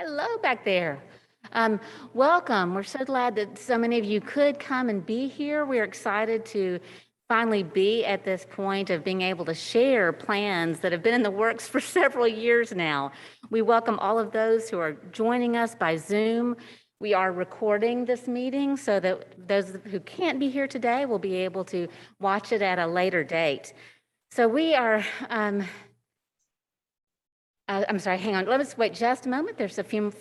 Hello back there. Welcome. We're so glad that so many of you could come and be here. We're excited to finally be at this point of being able to share plans that have been in the works for several years now. We welcome all of those who are joining us by Zoom. We are recording this meeting so that those who can't be here today will be able to watch it at a later date. So we are I'm sorry, hang on. Let us wait just a moment. There's a few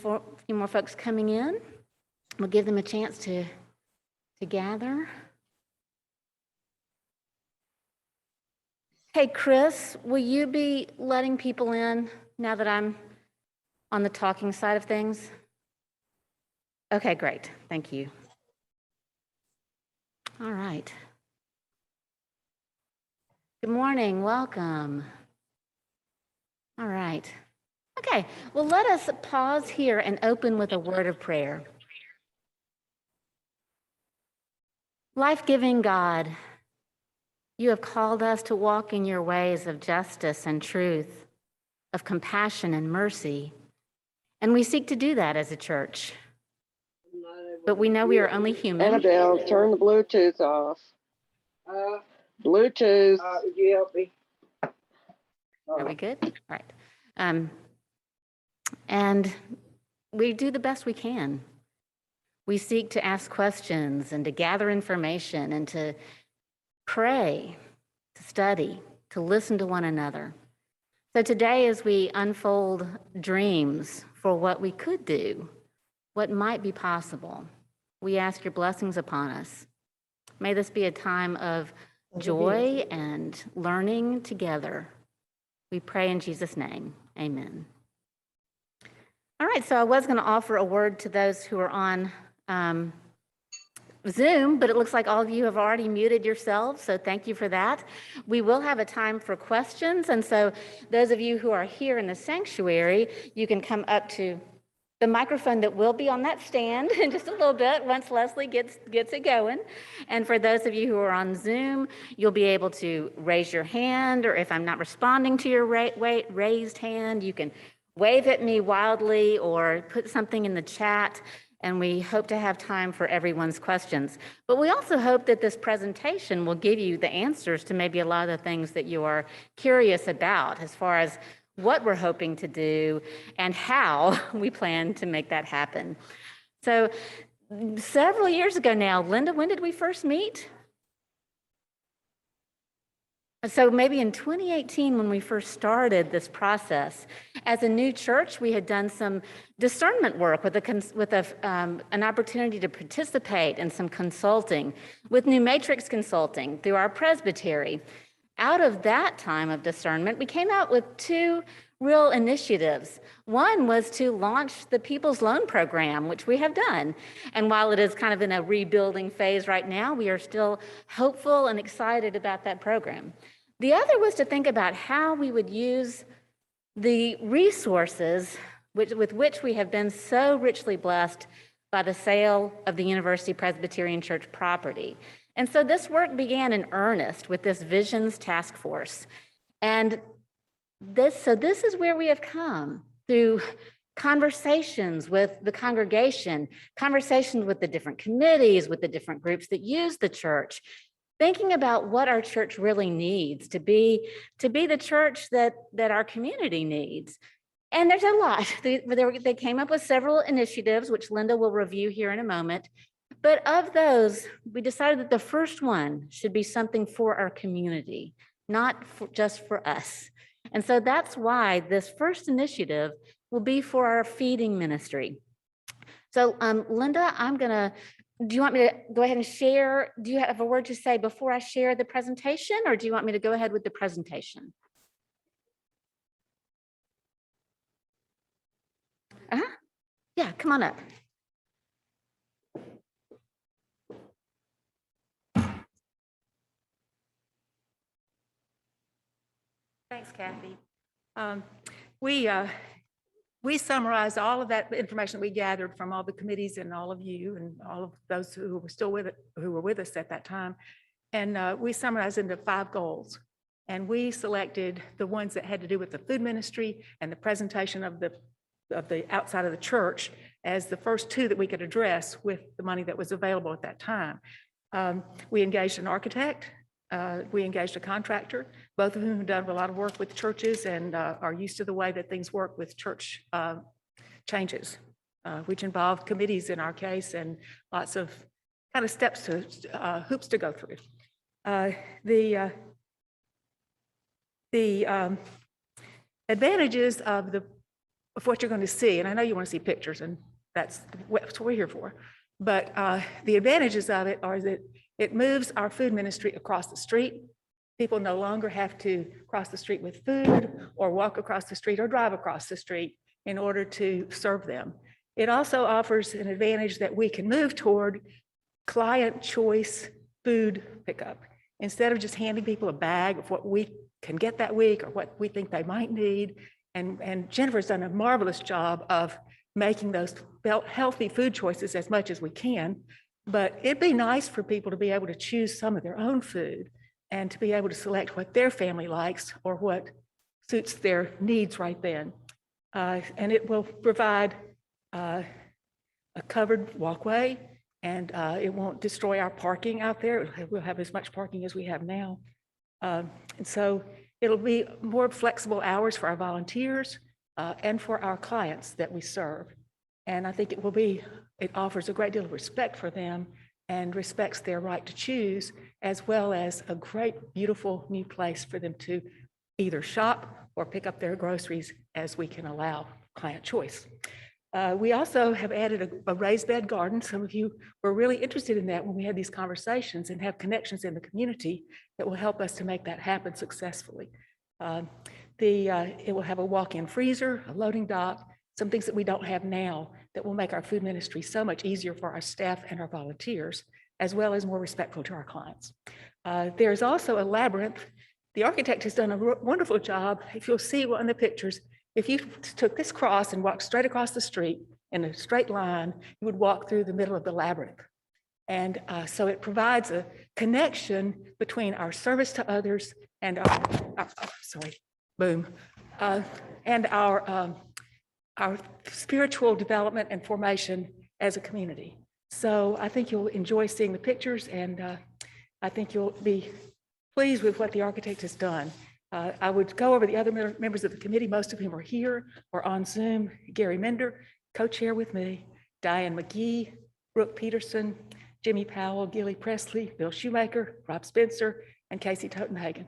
more folks coming in. We'll give them a chance to gather. Hey, Chris, will you be letting people in now that I'm on the talking side of things? Okay, great. Thank you. All right. Good morning. Welcome. All right. Okay, well, let us pause here and open with a word of prayer. Life-giving God, you have called us to walk in your ways of justice and truth, of compassion and mercy, and we seek to do that as a church. But we know we are only human. Annabelle, turn the Bluetooth off. Bluetooth. Would you help me? Are we good? All right. And we do the best we can. We seek to ask questions and to gather information and to pray, to study, to listen to one another. So today, as we unfold dreams for what we could do, what might be possible, we ask your blessings upon us. May this be a time of joy and learning together. We pray in Jesus' name. Amen. All right, so I was going to offer a word to those who are on Zoom, but it looks like all of you have already muted yourselves, so thank you for that. We will have a time for questions, and so those of you who are here in the sanctuary, you can come up to the microphone that will be on that stand in just a little bit once Leslie gets it going. And for those of you who are on Zoom, you'll be able to raise your hand, or if I'm not responding to your raised hand, you can wave at me wildly or put something in the chat, and we hope to have time for everyone's questions. But we also hope that this presentation will give you the answers to maybe a lot of the things that you are curious about as far as what we're hoping to do and how we plan to make that happen. So several years ago now, Linda, when did we first meet? So maybe in 2018, when we first started this process, as a new church, we had done some discernment work with an opportunity to participate in some consulting with New Matrix Consulting through our Presbyterian. Out of that time of discernment, we came out with two real initiatives. One was to launch the People's Loan Program, which we have done. And while it is kind of in a rebuilding phase right now, we are still hopeful and excited about that program. The other was to think about how we would use the resources with which we have been so richly blessed by the sale of the University Presbyterian Church property. And so this work began in earnest with this Visions Task Force. And this is where we have come through conversations with the congregation, conversations with the different committees, with the different groups that use the church, thinking about what our church really needs to be the church that our community needs. And there's a lot. They came up with several initiatives, which Linda will review here in a moment. But of those, we decided that the first one should be something for our community, not just for us. And so that's why this first initiative will be for our feeding ministry. So Linda, do you want me to go ahead and share? Do you have a word to say before I share the presentation, or do you want me to go ahead with the presentation? Yeah, come on up. Thanks, Kathy. We summarized all of that information that we gathered from all the committees and all of you and all of those who were with us at that time. And we summarized into 5 goals. And we selected the ones that had to do with the food ministry and the presentation of the the outside of the church as the first two that we could address with the money that was available at that time. We engaged an architect, we engaged a contractor, both of whom have done a lot of work with churches and are used to the way that things work with church changes, which involve committees in our case and lots of kind of steps to hoops to go through. The advantages of what you're going to see, and I know you want to see pictures, and that's what we're here for, but the advantages of it are that it moves our food ministry across the street. People no longer have to cross the street with food or walk across the street or drive across the street in order to serve them. It also offers an advantage that we can move toward client choice food pickup. Instead of just handing people a bag of what we can get that week or what we think they might need. And Jennifer's done a marvelous job of making those healthy food choices as much as we can. But it'd be nice for people to be able to choose some of their own food and to be able to select what their family likes or what suits their needs right then. And it will provide a covered walkway, and it won't destroy our parking out there. We'll have as much parking as we have now. And so it'll be more flexible hours for our volunteers and for our clients that we serve. And I think it offers a great deal of respect for them and respects their right to choose, as well as a great, beautiful new place for them to either shop or pick up their groceries as we can allow client choice. We also have added a raised bed garden. Some of you were really interested in that when we had these conversations, and have connections in the community that will help us to make that happen successfully. It will have a walk-in freezer, a loading dock, some things that we don't have now that will make our food ministry so much easier for our staff and our volunteers, as well as more respectful to our clients. There's also a labyrinth. The architect has done a wonderful job. If you'll see on the pictures, if you took this cross and walked straight across the street in a straight line, you would walk through the middle of the labyrinth. And so it provides a connection between our service to others and and our spiritual development and formation as a community. So I think you'll enjoy seeing the pictures, and I think you'll be pleased with what the architect has done. I would go over the other members of the committee, most of whom are here or on Zoom. Gary Mender, co-chair with me, Diane McGee, Brooke Peterson, Jimmy Powell, Gilly Presley, Bill Shoemaker, Rob Spencer, and Casey Totenhagen,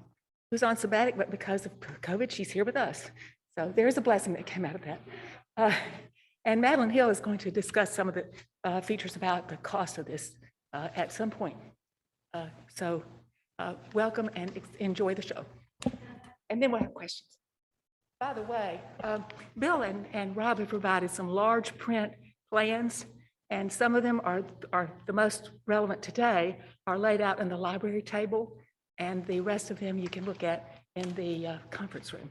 who's on sabbatic, but because of COVID, she's here with us. So there's a blessing that came out of that. And Madeline Hill is going to discuss some of the features about the cost of this at some point. So welcome and enjoy the show. And then we'll have questions. By the way, Bill and Rob have provided some large print plans, and some of them are the most relevant today, are laid out in the library table, and the rest of them you can look at in the conference room.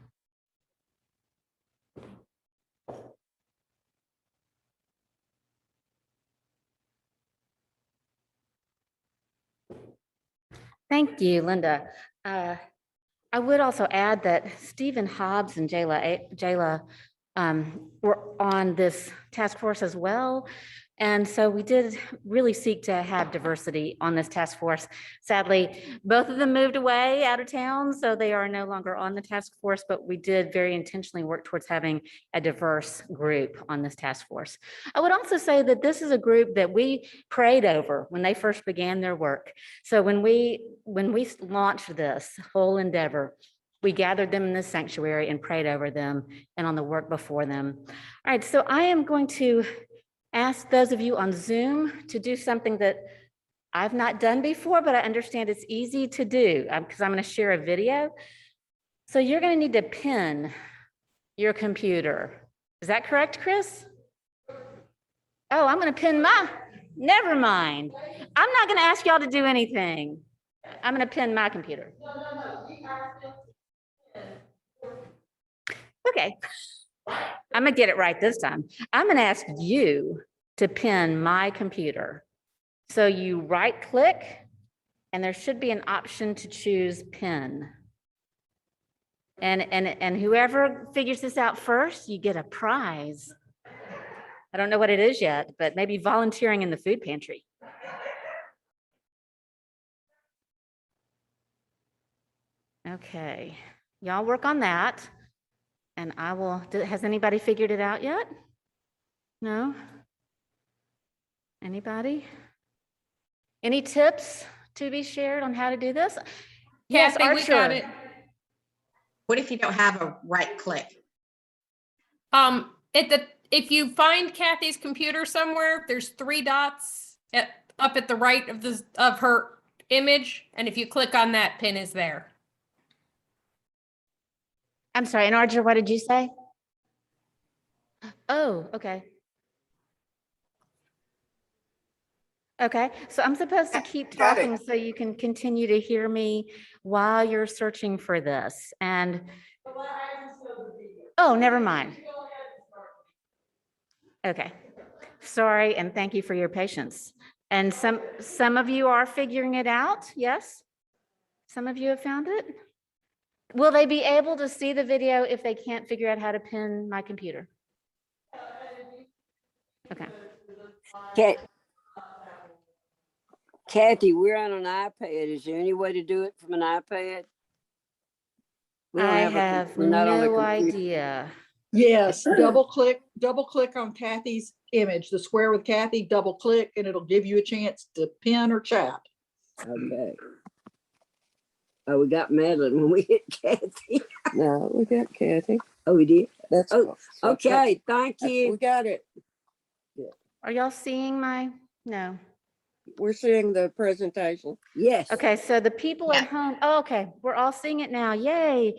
Thank you, Linda. I would also add that Stephen Hobbs and Jayla were on this task force as well. And so we did really seek to have diversity on this task force. Sadly, both of them moved away out of town, so they are no longer on the task force, but we did very intentionally work towards having a diverse group on this task force. I would also say that this is a group that we prayed over when they first began their work. So when we launched this whole endeavor, we gathered them in this sanctuary and prayed over them and on the work before them. All right, so I am going to ask those of you on Zoom to do something that I've not done before, but I understand it's easy to do because I'm going to share a video. So you're going to need to pin your computer. Is that correct, Chris? Oh, I'm going to pin never mind. I'm not going to ask y'all to do anything. I'm going to pin my computer. Okay. I'm gonna get it right this time. I'm gonna ask you to pin my computer. So you right click and there should be an option to choose pin. And whoever figures this out first, you get a prize. I don't know what it is yet, but maybe volunteering in the food pantry. Okay, y'all work on that. And I will, has anybody figured it out yet? No? Anybody? Any tips to be shared on how to do this? Yes, Kathy, we got Archer. it. What if you don't have a right click? If you find Kathy's computer somewhere, there's 3 dots up at the right of her image, and if you click on that, pin is there. I'm sorry, and Archer, what did you say? Oh, okay. Okay, so I'm supposed to keep Got it. talking so you can continue to hear me while you're searching for this. And oh, never mind. Okay, sorry, and thank you for your patience. And some of you are figuring it out, yes? Some of you have found it? Will they be able to see the video if they can't figure out how to pin my computer? Okay. Kathy, we're on an iPad. Is there any way to do it from an iPad? We don't I a com- have we're not on a no computer. idea. Yes, double click on Kathy's image, the square with Kathy, double click, and it'll give you a chance to pin or chat. Okay. Oh, we got Madeline when we hit Kathy. No, we got Kathy. Oh, we did? That's Oh, okay, thank We you. got it. Are y'all seeing my? No. We're seeing the presentation. Yes. Okay, so the people at home, oh, okay, we're all seeing it now, yay.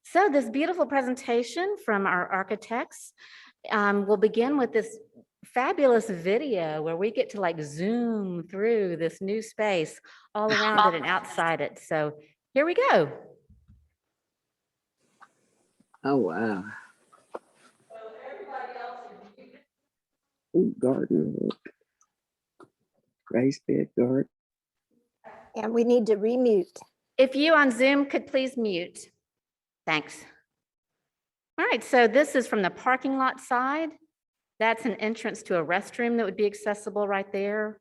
So this beautiful presentation from our architects will begin with this fabulous video where we get to like zoom through this new space all around it and outside it. So here we go. Oh, wow. Ooh, garden. Raised bed garden. And we need to remute. If you on Zoom could please mute. Thanks. All right, so this is from the parking lot side. That's an entrance to a restroom that would be accessible right there.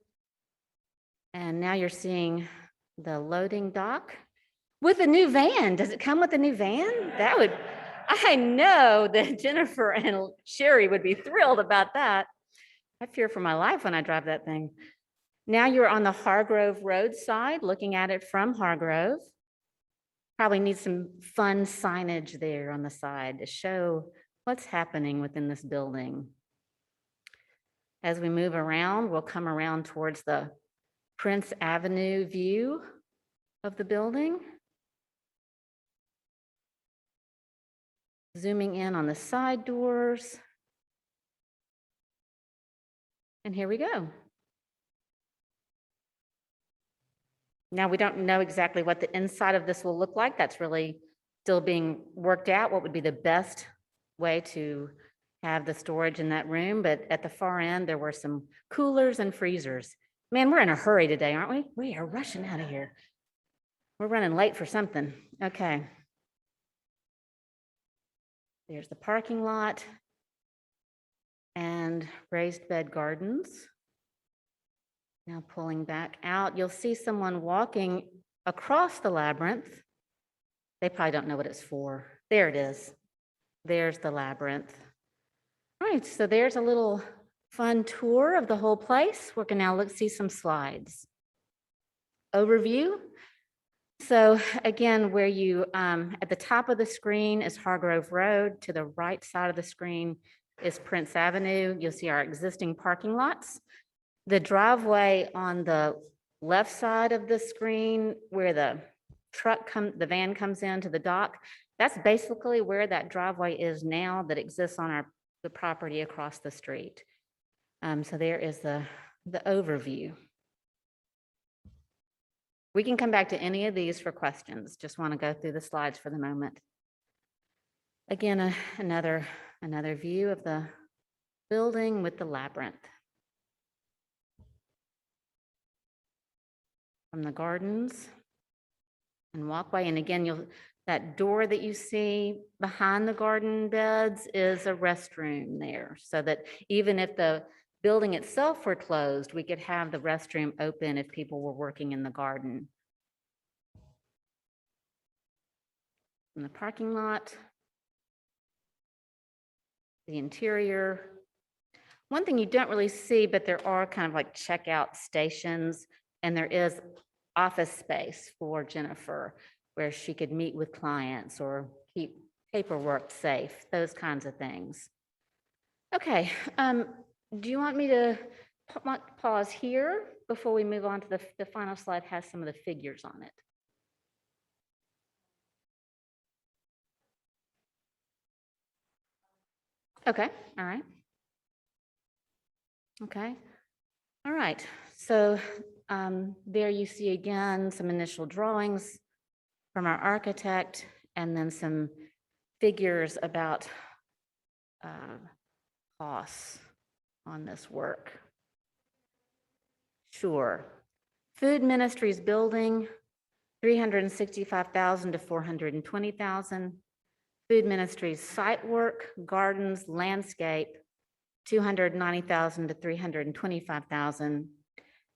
And now you're seeing the loading dock with a new van. Does it come with a new van? That would, I know that Jennifer and Sherry would be thrilled about that. I fear for my life when I drive that thing. Now you're on the Hargrove Road side, looking at it from Hargrove. Probably need some fun signage there on the side to show what's happening within this building. As we move around, we'll come around towards the Prince Avenue view of the building. Zooming in on the side doors. And here we go. Now we don't know exactly what the inside of this will look like. That's really still being worked out. What would be the best way to have the storage in that room? But at the far end, there were some coolers and freezers. Man, we're in a hurry today, aren't we? We are rushing out of here. We're running late for something. Okay. There's the parking lot and raised bed gardens. Now pulling back out, you'll see someone walking across the labyrinth. They probably don't know what it's for. There it is. There's the labyrinth. All right, so there's a little fun tour of the whole place. We can now see some slides. Overview. So again, where you, at the top of the screen is Hargrove Road. To the right side of the screen is Prince Avenue. You'll see our existing parking lots. The driveway on the left side of the screen where the the van comes into the dock, that's basically where that driveway is now that exists on the property across the street. So there is the overview. We can come back to any of these for questions. Just want to go through the slides for the moment. Again, another view of the building with the labyrinth. From the gardens and walkway. And again, That door that you see behind the garden beds is a restroom there, so that even if the building itself were closed, we could have the restroom open if people were working in the garden. In the parking lot, the interior. One thing you don't really see, but there are kind of like checkout stations, and there is office space for Jennifer where she could meet with clients or keep paperwork safe, those kinds of things. Okay, do you want me to pause here before we move on to the final slide has some of the figures on it? Okay, all right. Okay, all right. So there you see again some initial drawings from our architect and then some figures about costs on this work. Sure. Food Ministries building, $365,000 to $420,000. Food Ministries site work, gardens, landscape, $290,000 to $325,000.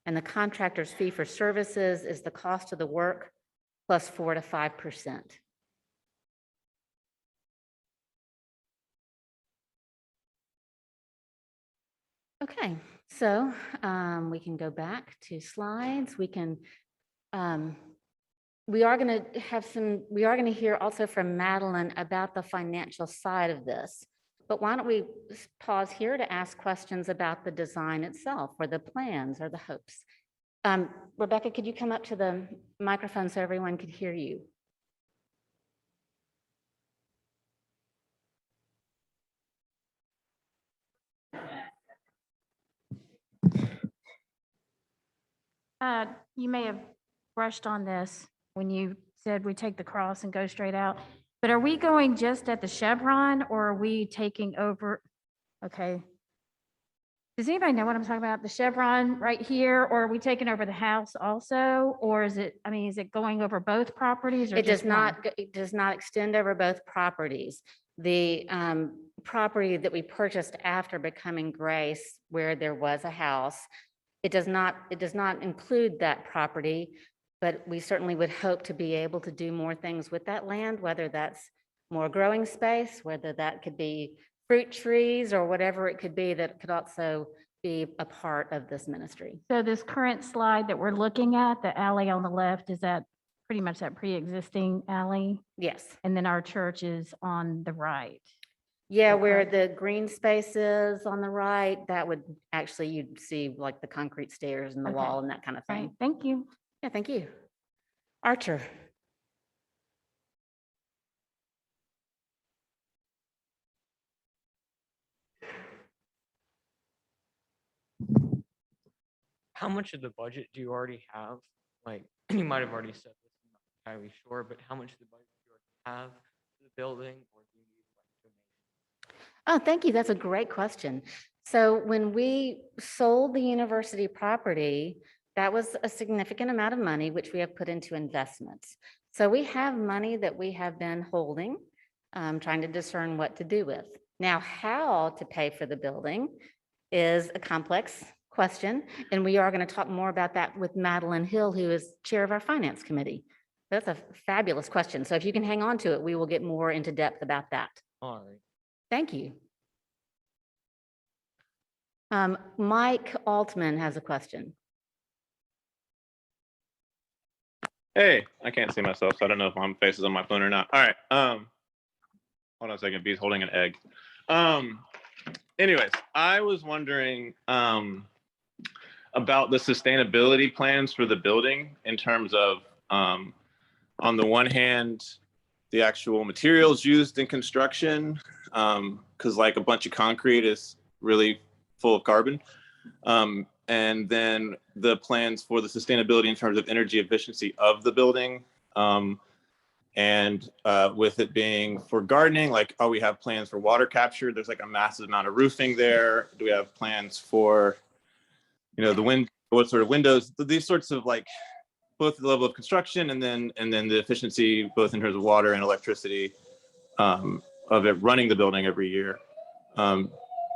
And the contractor's fee for services is the cost of the work plus 4 to 5%. Okay, so we can go back to slides. We can, we are going to hear also from Madeline about the financial side of this. But why don't we pause here to ask questions about the design itself or the plans or the hopes. Rebecca, could you come up to the microphone so everyone could hear you? You may have brushed on this when you said we take the cross and go straight out, but are we going just at the chevron or are we taking over? Okay. Does anybody know what I'm talking about? The chevron right here, or are we taking over the house also? Or is it, I mean, is it going over both properties or It just one? it does not extend over both properties. The property that we purchased after becoming Grace, where there was a house, it does not include that property, but we certainly would hope to be able to do more things with that land, whether that's more growing space, whether that could be fruit trees or whatever it could be that could also be a part of this ministry. So this current slide that we're looking at, the alley on the left, is that pretty much that pre-existing alley? Yes. And then our church is on the right. Yeah, Okay. where the green space is on the right, that would actually, you'd see like the concrete stairs and the Okay. wall and that kind of Right, thing. thank you. Yeah, thank you. Archer. How much of the budget do you already have? Like, you might have already said this, I'm not entirely sure, but how much of the budget do you already have for the building, or do you need like donations? Oh, thank you. That's a great question. So when we sold the university property, that was a significant amount of money, which we have put into investments. So we have money that we have been holding, trying to discern what to do with. Now, how to pay for the building is a complex question, and we are going to talk more about that with Madeline Hill, who is chair of our finance committee. That's a fabulous question. So if you can hang on to it, we will get more into depth about that. All right. Thank you. Mike Altman has a question. Hey, I can't see myself, so I don't know if my face is on my phone or not. All right. Hold on a second. B's holding an egg. Anyways, I was wondering about the sustainability plans for the building in terms of, on the one hand, the actual materials used in construction, because like a bunch of concrete is really full of carbon. And then the plans for the sustainability in terms of energy efficiency of the building. And with it being for gardening, like, oh, we have plans for water capture. There's like a massive amount of roofing there. Do we have plans for, you know, the wind, what sort of windows, these sorts of like both the level of construction and then the efficiency, both in terms of water and electricity, of it running the building every year.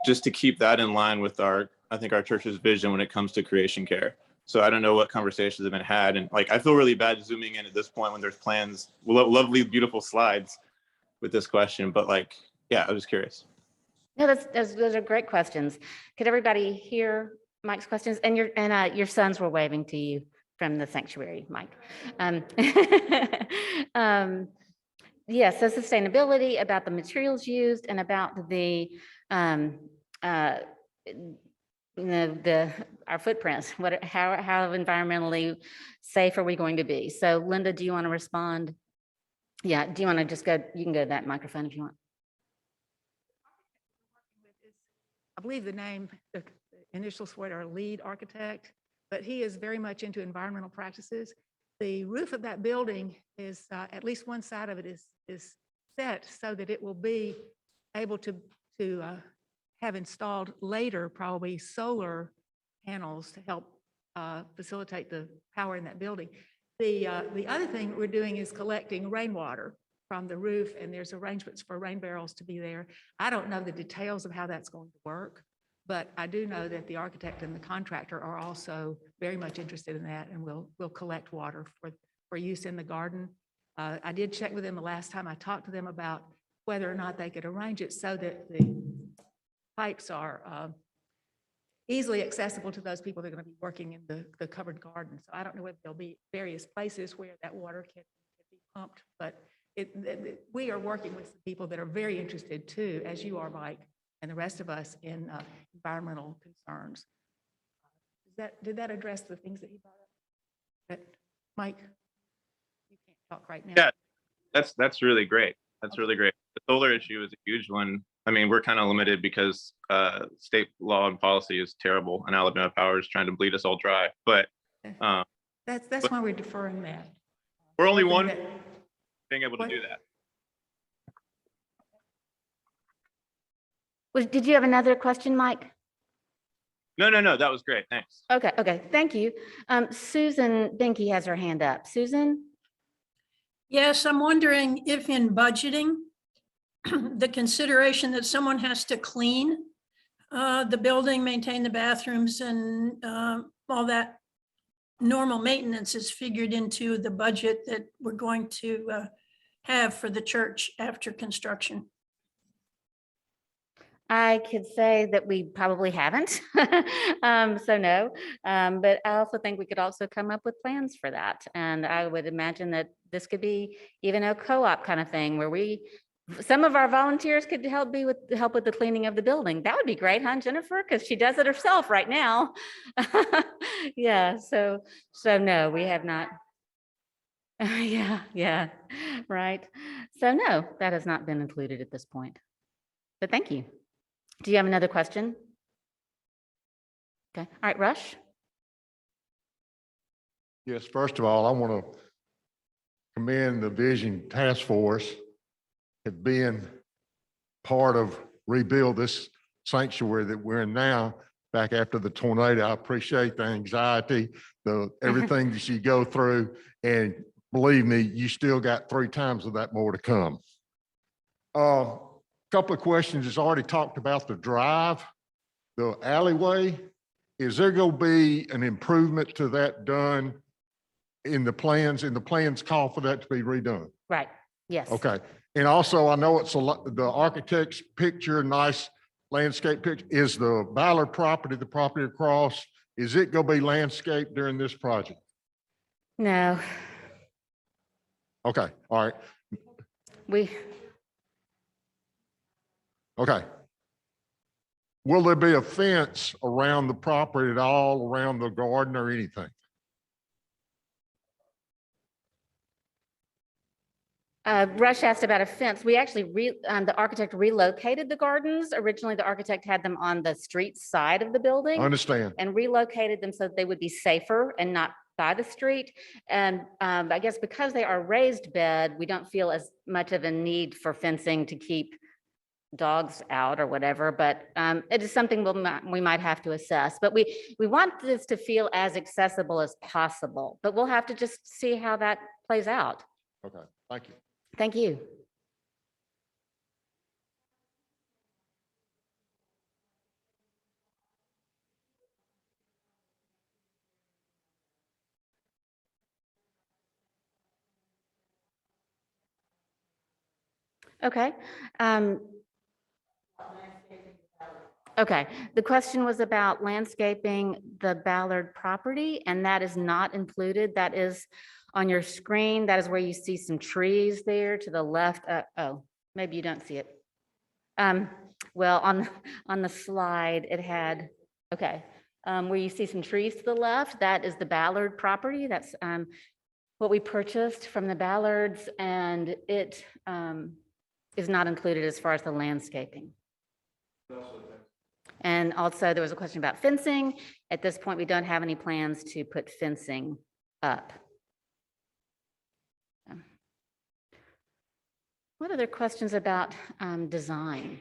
Just to keep that in line with I think our church's vision when it comes to creation care. So I don't know what conversations have been had. And like, I feel really bad zooming in at this point when there's plans, lovely, beautiful slides with this question, but like, yeah, I was curious. No, those are great questions. Could everybody hear Mike's questions? And your sons were waving to you from the sanctuary, Mike. Yeah, so sustainability, about the materials used, and about the our footprints. How environmentally safe are we going to be? So, Linda, do you want to respond? Yeah, do you want to just go? You can go to that microphone if you want. I believe the name, the initials for it are lead architect, but he is very much into environmental practices. The roof of that building is, at least one side of it is set so that it will be able to have installed later, probably solar panels to help facilitate the power in that building. The other thing we're doing is collecting rainwater from the roof, and there's arrangements for rain barrels to be there. I don't know the details of how that's going to work, but I do know that the architect and the contractor are also very much interested in that, and we'll collect water for use in the garden. I did check with them the last time I talked to them about whether or not they could arrange it so that the pipes are easily accessible to those people that are going to be working in the covered garden. So I don't know whether there'll be various places where that water can be pumped, but we are working with some people that are very interested too, as you are, Mike, and the rest of us, in environmental concerns. Did that address the things that you brought up? Mike, you can't talk right now. Yeah, that's really great. That's really great. The solar issue is a huge one. I mean, we're kind of limited because state law and policy is terrible, and Alabama Power is trying to bleed us all dry. But that's why we're deferring that. We're only one being able to do that. Did you have another question, Mike? No, that was great. Thanks. Okay, thank you. Susan Binky has her hand up. Susan? Yes, I'm wondering if in budgeting, the consideration that someone has to clean the building, maintain the bathrooms, and all that normal maintenance is figured into the budget that we're going to have for the church after construction. I could say that we probably haven't, so no. But I also think we could also come up with plans for that. And I would imagine that this could be even a co-op kind of thing where some of our volunteers could help with the cleaning of the building. That would be great, huh, Jennifer? Because she does it herself right now. Yeah, so no, we have not. Yeah, right. So no, that has not been included at this point. But thank you. Do you have another question? Okay, all right, Rush. Yes, first of all, I want to commend the Vision Task Force as being part of rebuild this sanctuary that we're in now back after the tornado. I appreciate the anxiety, everything that you go through, and believe me, you still got 3 times of that more to come. Couple of questions. It's already talked about the drive, the alleyway. Is there going to be an improvement to that done in the plans? And the plans call for that to be redone? Right. Yes. Okay. And also, I know it's the architect's picture, nice landscape picture. Is the Ballard property, the property across, is it going to be landscaped during this project? No. Okay. All right. Okay. Will there be a fence around the property at all, around the garden or anything? Rush asked about a fence. We actually, the architect relocated the gardens. Originally, the architect had them on the street side of the building. I understand. And relocated them so that they would be safer and not by the street. And I guess because they are raised bed, we don't feel as much of a need for fencing to keep dogs out or whatever, but it is something we might have to assess. But we want this to feel as accessible as possible, but we'll have to just see how that plays out. Okay, thank you. Thank you. Okay. Okay, the question was about landscaping the Ballard property, and that is not included. That is on your screen. That is where you see some trees there to the left. Oh, maybe you don't see it. Well, on the slide, it had, okay, where you see some trees to the left, that is the Ballard property. That's what we purchased from the Ballards, and it is not included as far as the landscaping. And also there was a question about fencing. At this point, we don't have any plans to put fencing up. What other questions about design?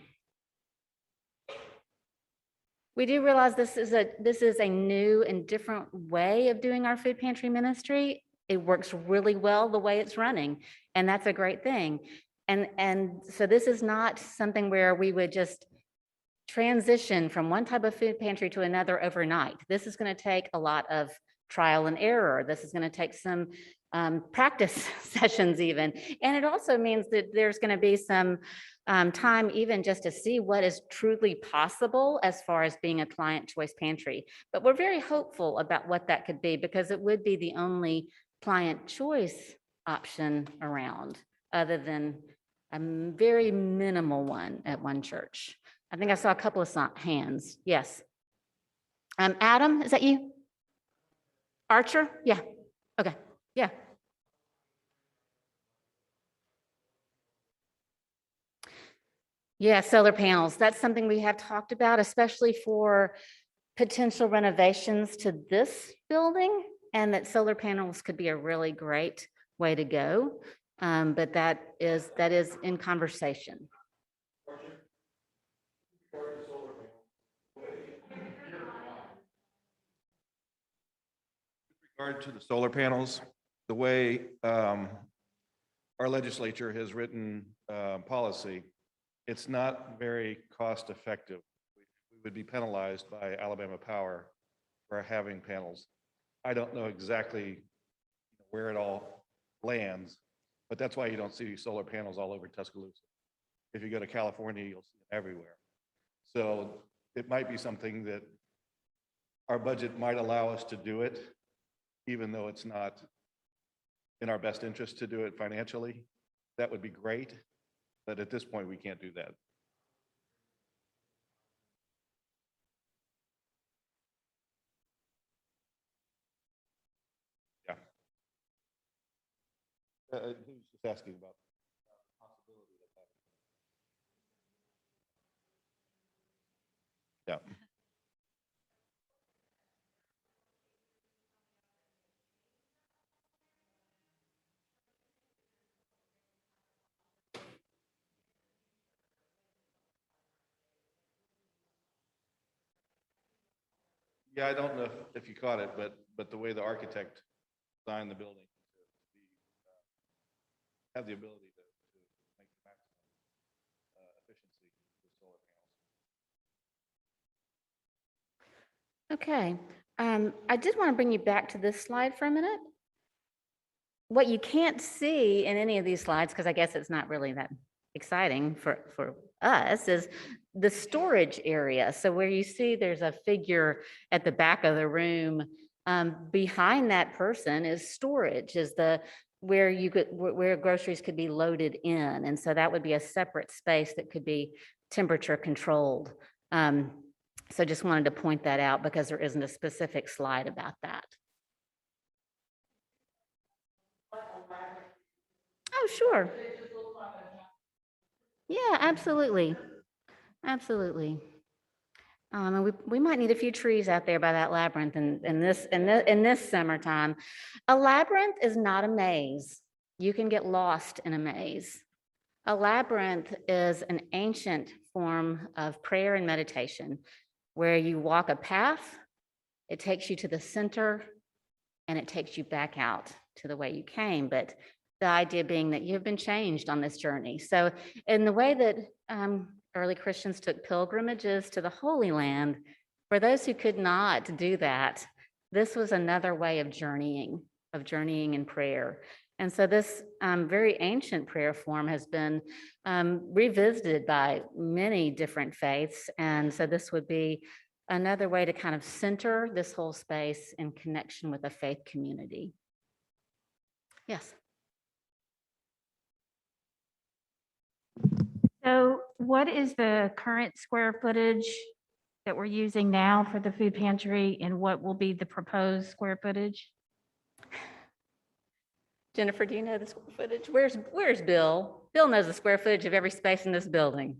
We do realize this is a new and different way of doing our food pantry ministry. It works really well the way it's running, and that's a great thing. And so this is not something where we would just transition from one type of food pantry to another overnight. This is going to take a lot of trial and error. This is going to take some practice sessions even. And it also means that there's going to be some time even just to see what is truly possible as far as being a client choice pantry. But we're very hopeful about what that could be, because it would be the only client choice option around, other than a very minimal one at one church. I think I saw a couple of hands. Yes. Adam, is that you? Archer? Yeah. Okay. Yeah. Yeah, solar panels. That's something we have talked about, especially for potential renovations to this building, and that solar panels could be a really great way to go. But that is in conversation. Regard to the solar panels, the way our legislature has written policy, it's not very cost effective. We would be penalized by Alabama Power for having panels. I don't know exactly where it all lands, but that's why you don't see solar panels all over Tuscaloosa. If you go to California, you'll see them everywhere. So it might be something that our budget might allow us to do it, even though it's not in our best interest to do it financially. That would be great, but at this point, we can't do that. Yeah. Who's just asking about the possibility of that? Yeah. Yeah, I don't know if you caught it, but the way the architect designed the building to be, have the ability to make the maximum efficiency with solar panels. Okay. I did want to bring you back to this slide for a minute. What you can't see in any of these slides, because I guess it's not really that exciting for us, is the storage area. So where you see there's a figure at the back of the room, behind that person is storage, is where groceries could be loaded in. And so that would be a separate space that could be temperature controlled. So just wanted to point that out because there isn't a specific slide about that. Oh, sure. Yeah, absolutely. Absolutely. And we might need a few trees out there by that labyrinth in this summertime. A labyrinth is not a maze. You can get lost in a maze. A labyrinth is an ancient form of prayer and meditation where you walk a path, it takes you to the center, and it takes you back out to the way you came. But the idea being that you've been changed on this journey. So in the way that early Christians took pilgrimages to the Holy Land, for those who could not do that, this was another way of journeying in prayer. And so this very ancient prayer form has been revisited by many different faiths. And so this would be another way to kind of center this whole space in connection with a faith community. Yes. So what is the current square footage that we're using now for the food pantry, and what will be the proposed square footage? Jennifer, do you know the square footage? Where's Bill? Bill knows the square footage of every space in this building.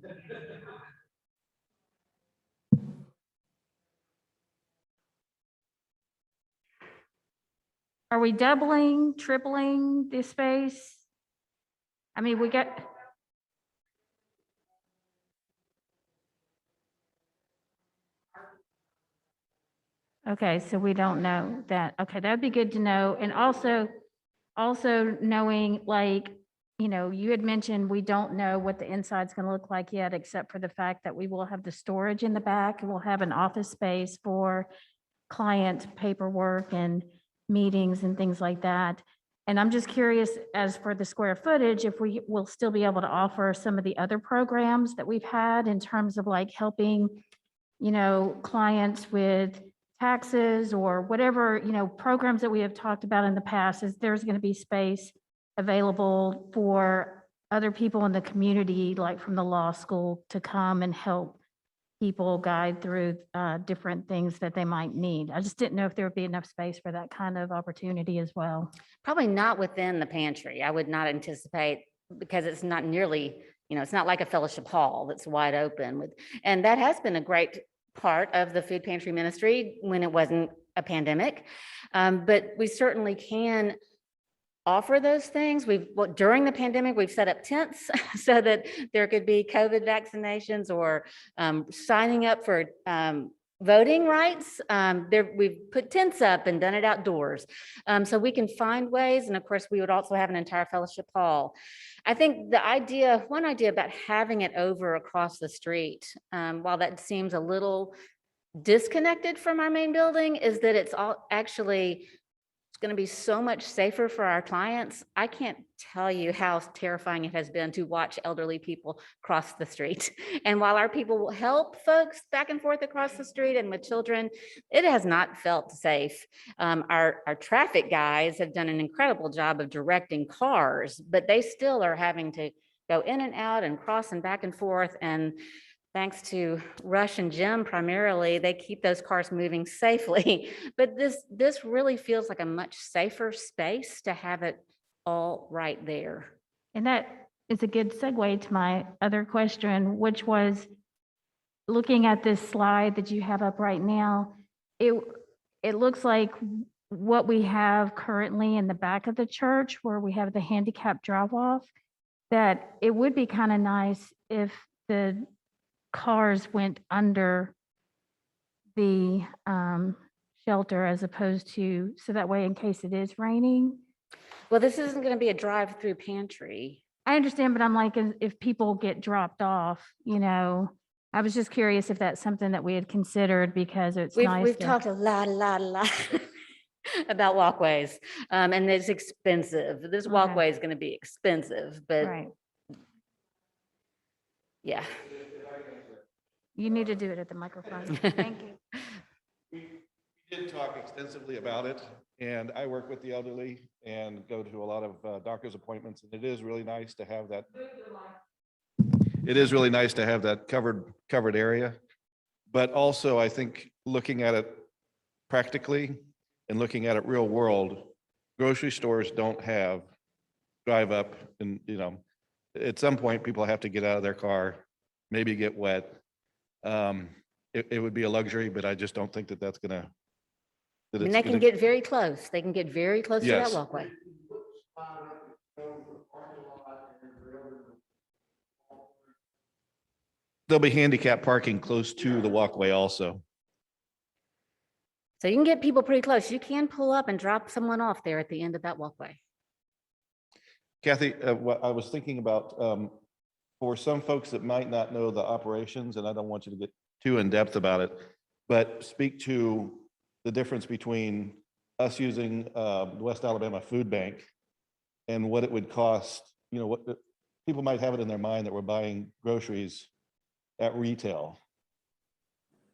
Are we doubling, tripling the space? I mean, we got. Okay, so we don't know that. Okay, that'd be good to know. And also knowing, like, you know, you had mentioned we don't know what the inside's going to look like yet, except for the fact that we will have the storage in the back, and we'll have an office space for client paperwork and meetings and things like that. And I'm just curious, as for the square footage, if we will still be able to offer some of the other programs that we've had in terms of like helping, you know, clients with taxes or whatever, you know, programs that we have talked about in the past. Is there's going to be space available for other people in the community, like from the law school, to come and help people guide through different things that they might need? I just didn't know if there would be enough space for that kind of opportunity as well. Probably not within the pantry. I would not anticipate, because it's not nearly, you know, it's not like a fellowship hall that's wide open with, and that has been a great part of the food pantry ministry when it wasn't a pandemic. But we certainly can offer those things. During the pandemic, we've set up tents so that there could be COVID vaccinations or signing up for voting rights. We've put tents up and done it outdoors. So we can find ways. And of course, we would also have an entire fellowship hall. I think one idea about having it over across the street, while that seems a little disconnected from our main building, is that it's all actually going to be so much safer for our clients. I can't tell you how terrifying it has been to watch elderly people cross the street. And while our people will help folks back and forth across the street and with children, it has not felt safe. Our traffic guys have done an incredible job of directing cars, but they still are having to go in and out and cross and back and forth. And thanks to Rush and Jim primarily, they keep those cars moving safely. But this really feels like a much safer space to have it all right there. And that is a good segue to my other question, which was looking at this slide that you have up right now. It looks like what we have currently in the back of the church, where we have the handicap drop-off, that it would be kind of nice if the cars went under the shelter as opposed to, so that way in case it is raining. Well, this isn't going to be a drive-through pantry. I understand, but I'm like, if people get dropped off, you know, I was just curious if that's something that we had considered, because it's nice. We've talked a lot about walkways, and it's expensive. This walkway is going to be expensive, but right. Yeah. You need to do it at the microphone. Thank you. We did talk extensively about it, and I work with the elderly and go to a lot of doctor's appointments, and it is really nice to have that. It is really nice to have that covered area, but also I think looking at it practically and looking at it real world, grocery stores don't have drive up, and you know, at some point people have to get out of their car, maybe get wet. It would be a luxury, but I just don't think that that's gonna. And they can get very close. They can get very close to that walkway. There'll be handicap parking close to the walkway also. So you can get people pretty close. You can pull up and drop someone off there at the end of that walkway. Kathy, what I was thinking about, for some folks that might not know the operations, and I don't want you to get too in depth about it, but speak to the difference between us using the West Alabama Food Bank and what it would cost. You know, what people might have it in their mind that we're buying groceries at retail.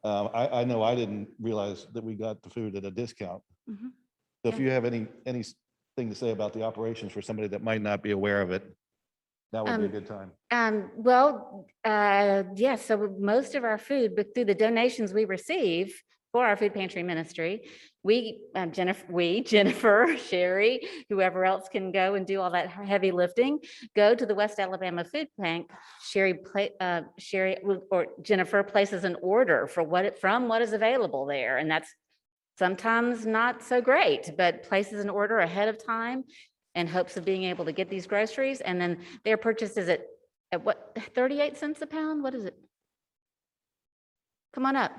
I know I didn't realize that we got the food at a discount. Mhm. So if you have anything to say about the operations for somebody that might not be aware of it, that would be a good time. Yeah, so most of our food, but through the donations we receive for our food pantry ministry, Jennifer, Sherry, whoever else can go and do all that heavy lifting, go to the West Alabama Food Bank. Sherry or Jennifer places an order for from what is available there, and that's sometimes not so great, but places an order ahead of time in hopes of being able to get these groceries, and then their purchase is at what, 38 cents a pound? What is it? Come on up.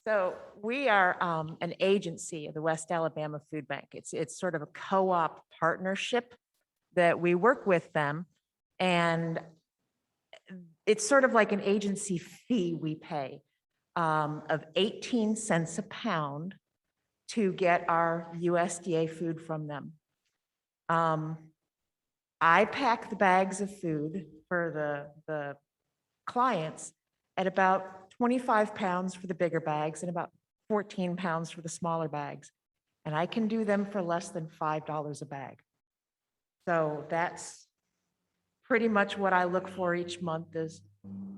So we are an agency of the West Alabama Food Bank. It's sort of a co-op partnership that we work with them. And it's sort of like an agency fee we pay of 18 cents a pound to get our USDA food from them. I pack the bags of food for the clients at about 25 pounds for the bigger bags and about 14 pounds for the smaller bags. And I can do them for less than $5 a bag. So that's pretty much what I look for each month, is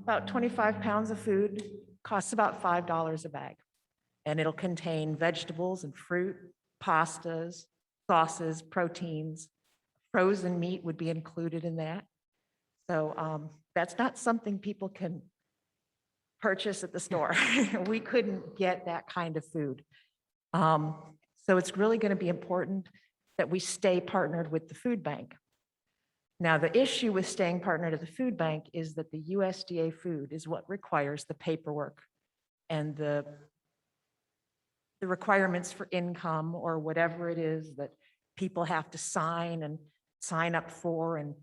about 25 pounds of food, costs about $5 a bag. And it'll contain vegetables and fruit, pastas, sauces, proteins. Frozen meat would be included in that. So that's not something people can purchase at the store. We couldn't get that kind of food. So it's really going to be important that we stay partnered with the food bank. Now, the issue with staying partnered at the food bank is that the USDA food is what requires the paperwork and the requirements for income or whatever it is that people have to sign up for and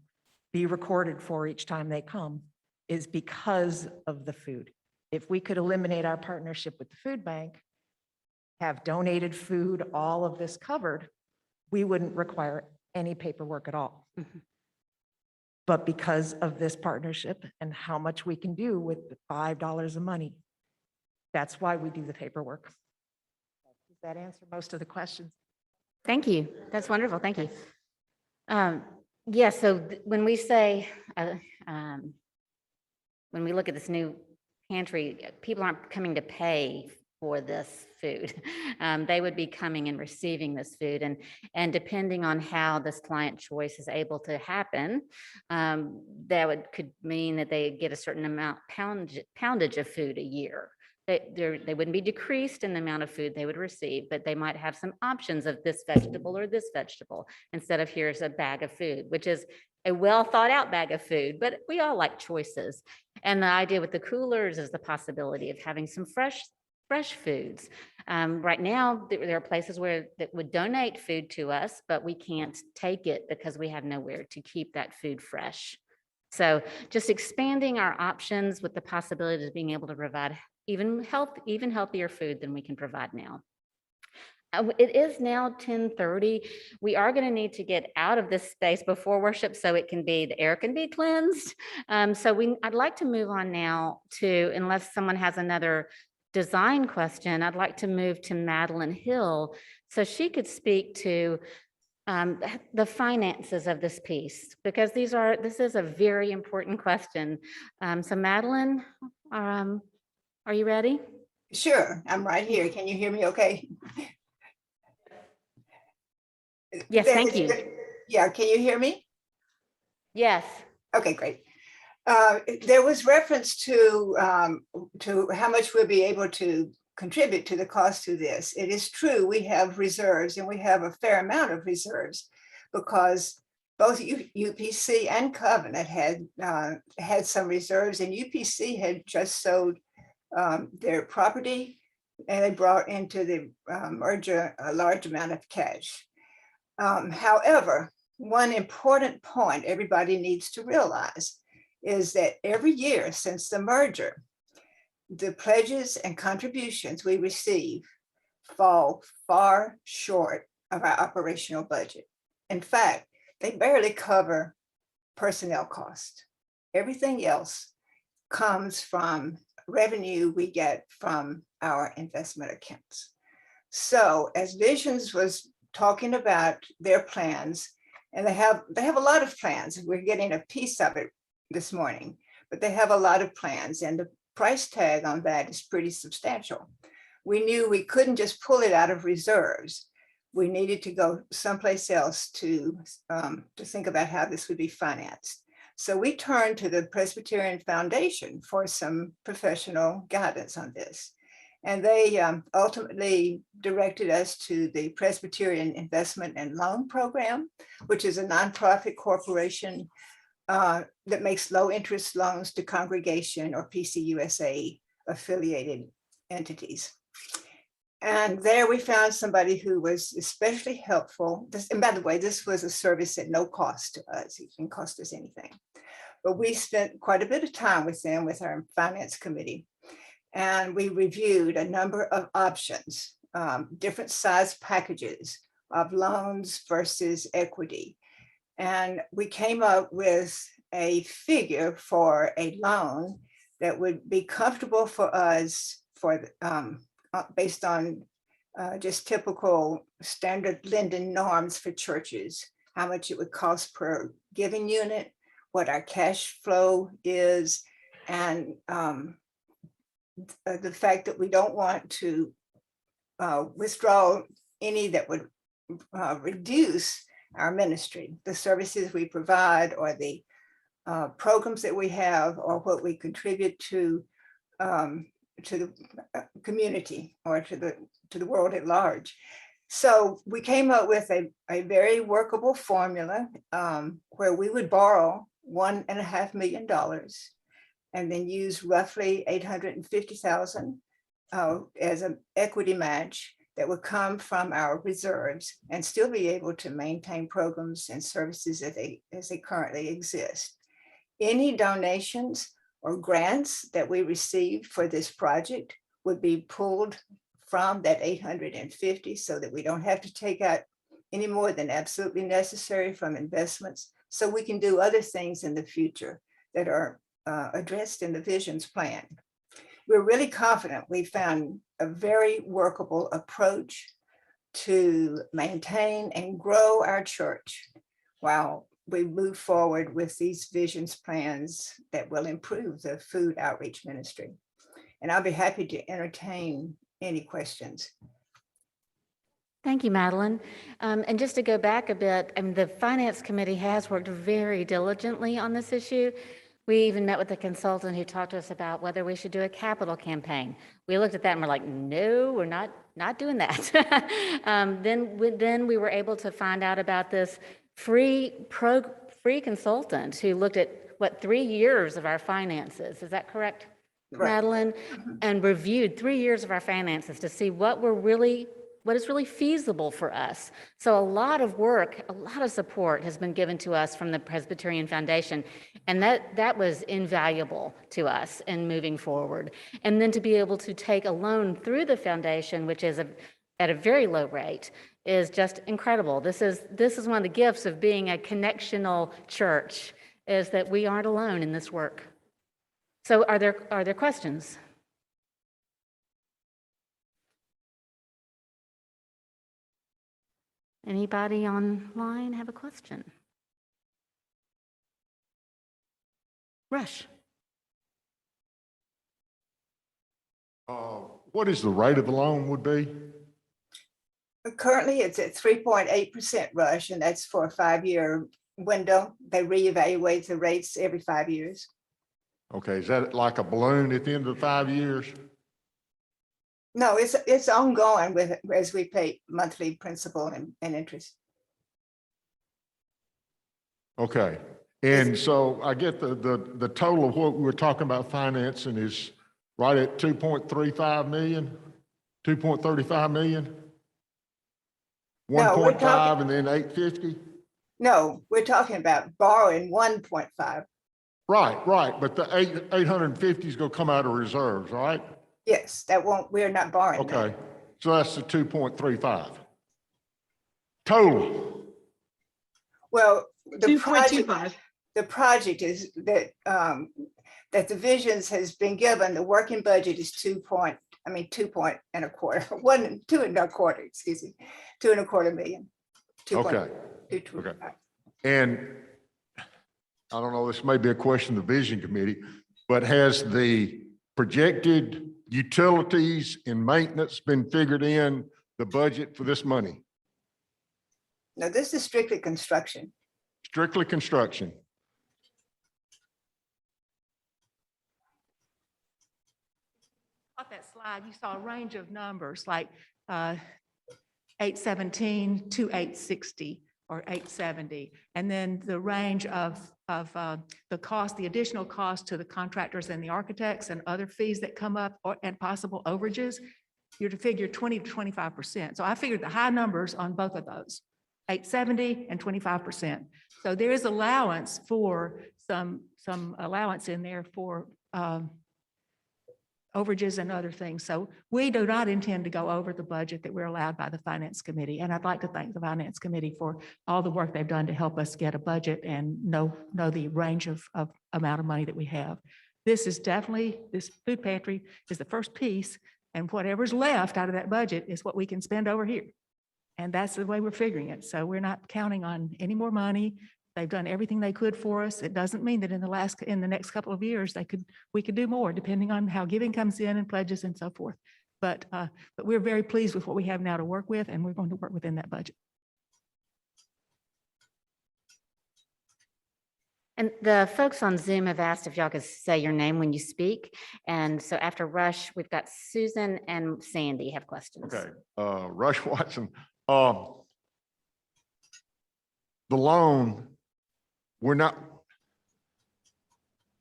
be recorded for each time they come, is because of the food. If we could eliminate our partnership with the food bank, have donated food, all of this covered, we wouldn't require any paperwork at all. Mhm. But because of this partnership and how much we can do with the $5 of money, that's why we do the paperwork. Does that answer most of the questions? Thank you. That's wonderful. Thank you. Yeah, so when we say, when we look at this new pantry, people aren't coming to pay for this food. They would be coming and receiving this food, and depending on how this client choice is able to happen, that could mean that they get a certain amount poundage of food a year. They wouldn't be decreased in the amount of food they would receive, but they might have some options of this vegetable or this vegetable instead of here's a bag of food, which is a well thought out bag of food, but we all like choices. And the idea with the coolers is the possibility of having some fresh foods. Right now, there are places that would donate food to us, but we can't take it because we have nowhere to keep that food fresh. So just expanding our options with the possibility of being able to provide even healthier food than we can provide now. It is now 10:30. We are going to need to get out of this space before worship so the air can be cleansed. I'd like to move on now to, unless someone has another design question, I'd like to move to Madeline Hill so she could speak to the finances of this piece, because this is a very important question. So Madeline, are you ready? Sure, I'm right here. Can you hear me okay? Yes, thank you. Yeah, can you hear me? Yes. Okay, great. There was reference to how much we'll be able to contribute to the cost of this. It is true, we have reserves, and we have a fair amount of reserves, because both UPC and Covenant had some reserves, and UPC had just sold their property, and they brought into the merger a large amount of cash. However, one important point everybody needs to realize is that every year since the merger, the pledges and contributions we receive fall far short of our operational budget. In fact, they barely cover personnel costs. Everything else comes from revenue we get from our investment accounts. So as Visions was talking about their plans, and they have a lot of plans. We're getting a piece of it this morning, but they have a lot of plans, and the price tag on that is pretty substantial. We knew we couldn't just pull it out of reserves. We needed to go someplace else to think about how this would be financed. So we turned to the Presbyterian Foundation for some professional guidance on this. And they ultimately directed us to the Presbyterian Investment and Loan Program, which is a nonprofit corporation that makes low interest loans to congregation or PCUSA affiliated entities. And there we found somebody who was especially helpful. And by the way, this was a service at no cost to us. It didn't cost us anything. But we spent quite a bit of time with them, with our finance committee. And we reviewed a number of options, different size packages of loans versus equity. And we came up with a figure for a loan that would be comfortable for us for based on just typical standard lending norms for churches, how much it would cost per giving unit, what our cash flow is, and the fact that we don't want to withdraw any that would reduce our ministry, the services we provide, or the programs that we have, or what we contribute to the community or to the world at large. So we came up with a very workable formula where we would borrow $1.5 million and then use roughly $850,000 as an equity match that would come from our reserves and still be able to maintain programs and services as they currently exist. Any donations or grants that we received for this project would be pulled from that 850 so that we don't have to take out any more than absolutely necessary from investments, so we can do other things in the future that are addressed in the Visions plan. We're really confident we found a very workable approach to maintain and grow our church while we move forward with these Visions plans that will improve the food outreach ministry. And I'll be happy to entertain any questions. Thank you, Madeline. And just to go back a bit, the Finance Committee has worked very diligently on this issue. We even met with a consultant who talked to us about whether we should do a capital campaign. We looked at that and we're like, no, we're not doing that. Then we were able to find out about this free consultant who looked at 3 years of our finances. Is that correct, Right. Madeline? And reviewed 3 years of our finances to see what is really feasible for us. So a lot of work, a lot of support has been given to us from the Presbyterian Foundation, and that was invaluable to us in moving forward. And then to be able to take a loan through the foundation, which is at a very low rate, is just incredible. This is one of the gifts of being a connectional church, is that we aren't alone in this work. So are there questions? Anybody online have a question? Rush. What is the rate of the loan would be? Currently, it's at 3.8% Rush, and that's for a 5-year window. They reevaluate the rates every 5 years. Okay, is that like a balloon at the end of the 5 years? No, it's ongoing as we pay monthly principal and interest. Okay. And so I get the total of what we're talking about financing is right at 2.35 million, 2.35 million? No, we're 1.5 and then 850? No, we're talking about borrowing 1.5. Right. But the 850 is gonna come out of reserves, right? Yes, we're not borrowing that. Okay, so that's the 2.35. Total. Well, the 2.25. project is that, that the Visions has been given, the working budget is 2 point and a quarter, 2.25, excuse me, 2.25 million. Okay. And I don't know, this may be a question of the Vision Committee, but has the projected utilities and maintenance been figured in the budget for this money? No, this is strictly construction. Strictly construction. On that slide, you saw a range of numbers like 817 to 860 or 870. And then the range of the cost, the additional cost to the contractors and the architects and other fees that come up and possible overages, you're to figure 20 to 25%. So I figured the high numbers on both of those, 870 and 25%. So there is allowance for some allowance in there for overages and other things. So we do not intend to go over the budget that we're allowed by the Finance Committee. And I'd like to thank the Finance Committee for all the work they've done to help us get a budget and know the range of amount of money that we have. This is definitely, this food pantry is the first piece, and whatever's left out of that budget is what we can spend over here. And that's the way we're figuring it. So we're not counting on any more money. They've done everything they could for us. It doesn't mean that in the next couple of years, we could do more depending on how giving comes in and pledges and so forth. But we're very pleased with what we have now to work with, and we're going to work within that budget. And the folks on Zoom have asked if y'all could say your name when you speak. And so after Rush, we've got Susan and Sandy have questions. Okay, Rush Watson, the loan,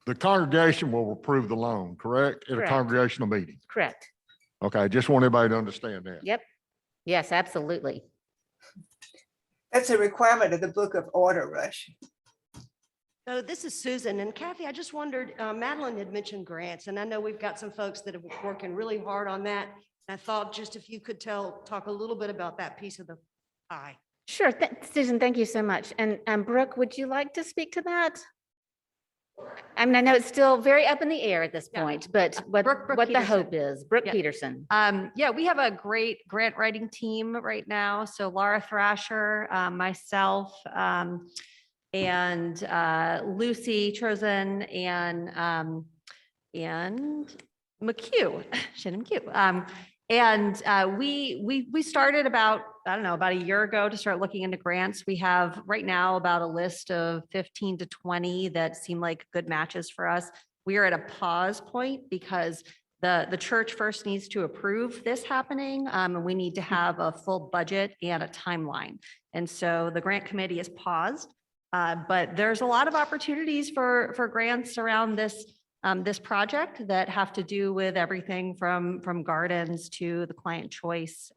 the congregation will approve the loan, correct? At a Correct. congregational meeting. Correct. Okay, I just want everybody to understand that. Yep. Yes, absolutely. That's a requirement of the Book of Order, Rush. So this is Susan, and Kathy, I just wondered, Madeline had mentioned grants, and I know we've got some folks that are working really hard on that. I thought just if you could talk a little bit about that piece of the pie. Sure. Susan, thank you so much. And Brooke, would you like to speak to that? I mean, I know it's still very up in the air at this point, but what the hope is. Brooke Peterson. Yeah, we have a great grant writing team right now. So Laura Thrasher, myself, and Lucy Trozen and McHugh, Shannon McHugh. And we started about a year ago to start looking into grants. We have right now about a list of 15 to 20 that seem like good matches for us. We are at a pause point because the church first needs to approve this happening, and we need to have a full budget and a timeline. And so the grant committee is paused, but there's a lot of opportunities for grants around this project that have to do with everything from gardens to the client choice.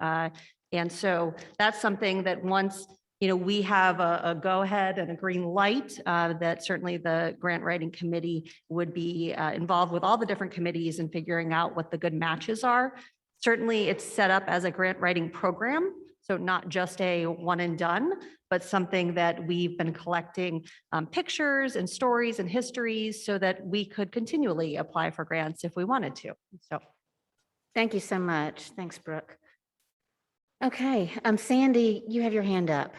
And so that's something that once we have a go-ahead and a green light, that certainly the grant writing committee would be involved with all the different committees in figuring out what the good matches are. Certainly it's set up as a grant writing program, so not just a one and done, but something that we've been collecting pictures and stories and histories so that we could continually apply for grants if we wanted to. So thank you so much. Thanks, Brooke. Okay, Sandy, you have your hand up.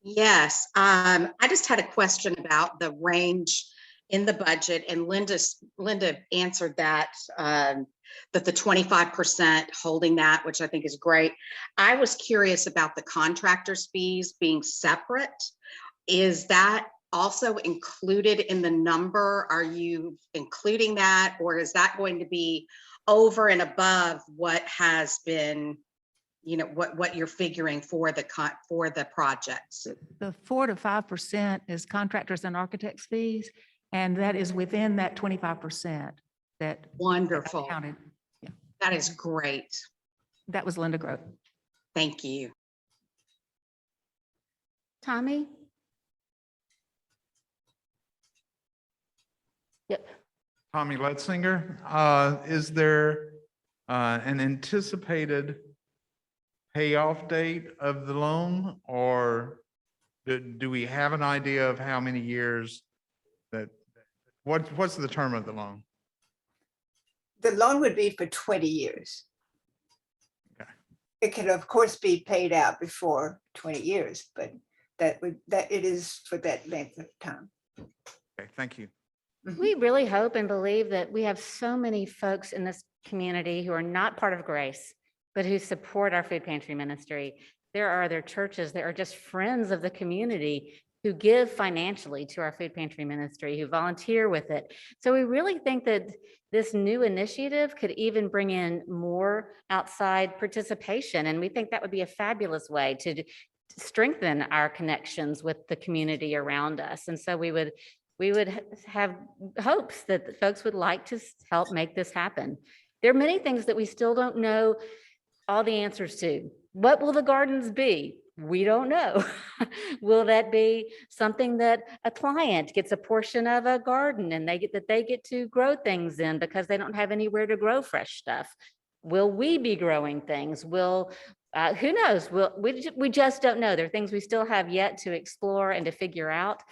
Yes, I just had a question about the range in the budget, and Linda answered that, that the 25% holding that, which I think is great. I was curious about the contractors' fees being separate. Is that also included in the number? Are you including that, or is that going to be over and above what has been what you're figuring for the projects. The 4 to 5% is contractors and architects fees, and that is within that 25% that. Wonderful. Counted. Yeah, That is great. that was Linda Grote. Thank you. Tommy? Yep. Tommy Letzinger, is there an anticipated payoff date of the loan, or do we have an idea of how many years what's the term of the loan? The loan would be for 20 years. Okay. It can, of course, be paid out before 20 years, but that it is for that length of time. Okay, thank you. We really hope and believe that we have so many folks in this community who are not part of Grace, but who support our food pantry ministry. There are other churches that are just friends of the community who give financially to our food pantry ministry, who volunteer with it. So we really think that this new initiative could even bring in more outside participation. And we think that would be a fabulous way to strengthen our connections with the community around us. And so we would have hopes that folks would like to help make this happen. There are many things that we still don't know all the answers to. What will the gardens be? We don't know. Will that be something that a client gets a portion of a garden and they get to grow things in because they don't have anywhere to grow fresh stuff? Will we be growing things? Who knows? We just don't know. There are things we still have yet to explore and to figure out.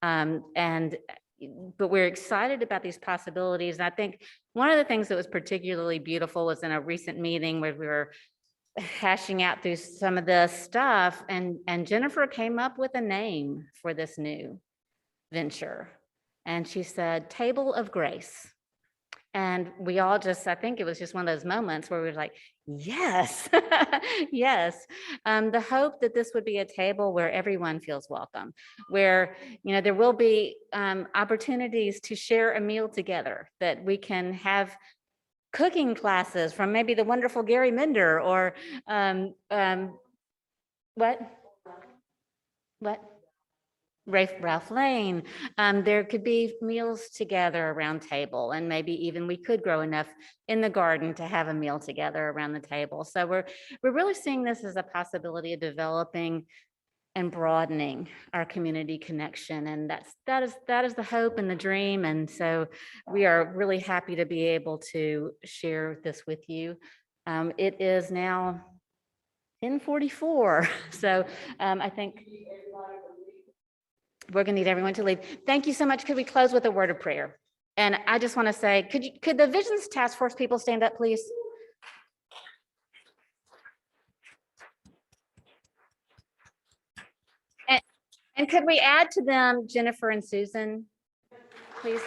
But we're excited about these possibilities. And I think one of the things that was particularly beautiful was in a recent meeting where we were hashing out through some of this stuff, and Jennifer came up with a name for this new venture. And she said, Table of Grace. And we all I think it was just one of those moments where we were like, yes, yes. The hope that this would be a table where everyone feels welcome, where, there will be opportunities to share a meal together, that we can have cooking classes from maybe the wonderful Gary Mender or Ralph Lane. There could be meals together around table, and maybe even we could grow enough in the garden to have a meal together around the table. So we're really seeing this as a possibility of developing and broadening our community connection. And that is the hope and the dream. And so we are really happy to be able to share this with you. It is now 10:44. So I think we're gonna need everyone to leave. Thank you so much. Could we close with a word of prayer? And I just wanna say, could the Visions Task Force people stand up, please? And could we add to them Jennifer and Susan, please?